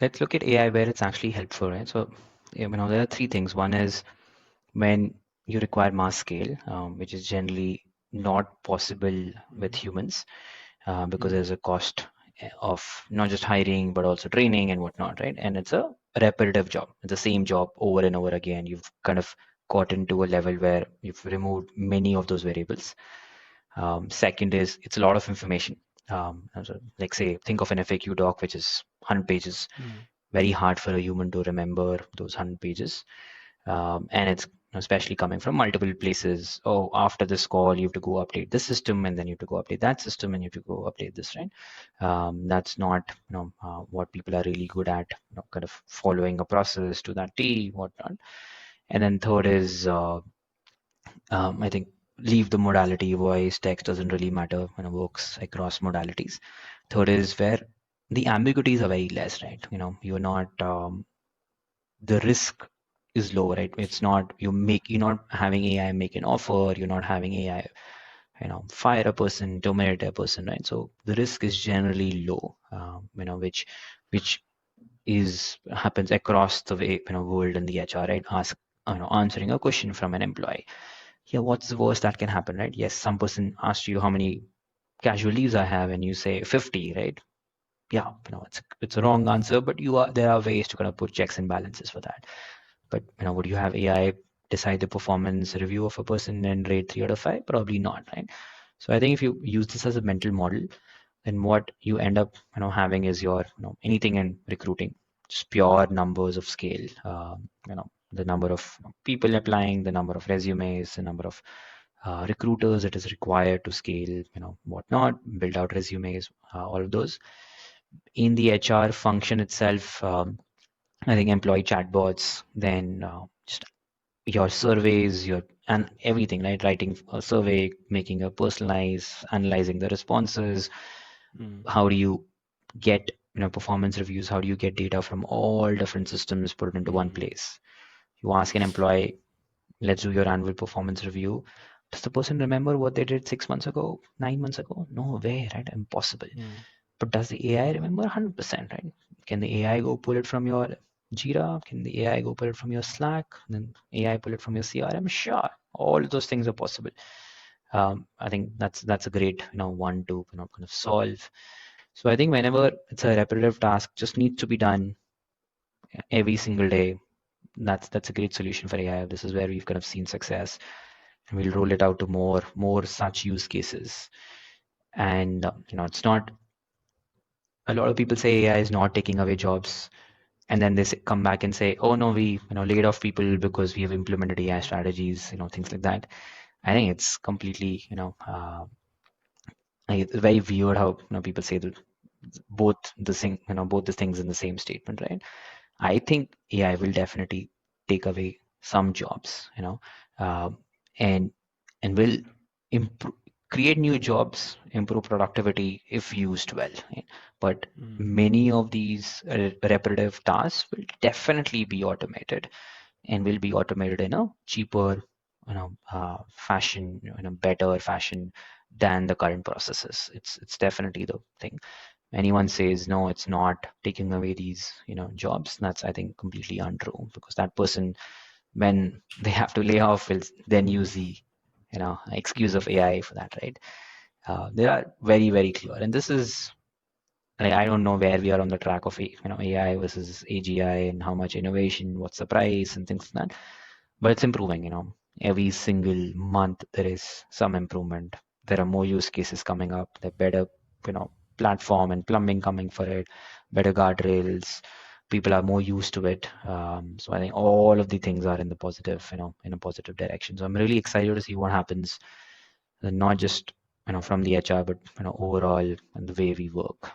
let's look at AI where it's actually helpful, right? So, there are three things. One is when you require mass scale, which is generally not possible with Mm, humans, because mm, there's a cost of not just hiring but also training and whatnot, right? And it's a repetitive job. It's the same job over and over again. You've kind of gotten to a level where you've removed many of those variables. Second is it's a lot of information. So like say, think of an FAQ doc, which is 100 pages. mm, Very hard for a human to remember those 100 pages. And it's especially coming from multiple places. Oh, after this call, you have to go update this system, and then you have to go update that system, and you have to go update this, right? That's not what people are really good at, kind of following a process to that T, whatnot. And then third is I think leave the modality voice, text doesn't really matter when it works across modalities. Third is where the ambiguities are very less, right? You're not the risk is low, right? It's not you're not having AI make an offer, you're not having AI, fire a person, terminate a person, right? So the risk is generally low, which is happens across the way, world in the HR, right? Answering a question from an employee. Yeah, what's the worst that can happen, right? Yes, some person asks you how many casual leaves I have, and you say 50, right? Yeah, it's a wrong answer, but there are ways to kind of put checks and balances for that. But would you have AI decide the performance review of a person and rate 3 out of 5? Probably not, right? So I think if you use this as a mental model, then what you end up having is your anything in recruiting, just pure numbers of scale. The number of people applying, the number of resumes, the number of recruiters it is required to scale, whatnot, build out resumes, all of those. In the HR function itself, I think employee chatbots, then just your surveys, your and everything, right? Writing a survey, making a personalized, analyzing the responses. mm, How do you get performance reviews? How do you get data from all different systems, put it into one mm, place? You ask an employee, let's do your annual performance review. Does the person remember what they did 6 months ago, 9 months ago? No way, right? Impossible. mm, But does the AI remember 100%, right? Can the AI go pull it from your Jira? Can the AI go pull it from your Slack? Then AI pull it from your CRM? Sure, all those things are possible. I think that's a great one to kind of solve. So I think whenever it's a repetitive task, just needs to be done every single day. That's a great solution for AI. This is where we've kind of seen success, and we'll roll it out to more such use cases. And it's not a lot of people say AI is not taking away jobs, and then they come back and say, "Oh no, we laid off people because we have implemented AI strategies," things like that. I think it's completely it's very weird how people say that both the things in the same statement, right? I think AI will definitely take away some jobs, uh, and will improve, create new jobs, improve productivity if used well. Right? But mm, many of these repetitive tasks will definitely be automated, and will be automated in a cheaper, fashion, better fashion than the current processes. It's definitely the thing. Anyone says no, it's not taking away these jobs, that's I think completely untrue, because that person, when they have to lay off, will then use the excuse of AI for that, right? They are very very clear, and this is I don't know where we are on the track of AI versus AGI, and how much innovation, what's the price and things like that, but it's improving. Every single month there is some improvement. There are more use cases coming up. There are better platform and plumbing coming for it, better guardrails. People are more used to it. So I think all of the things are in the positive, in a positive direction. So I'm really excited to see what happens, not just from the HR, but overall and the way we work.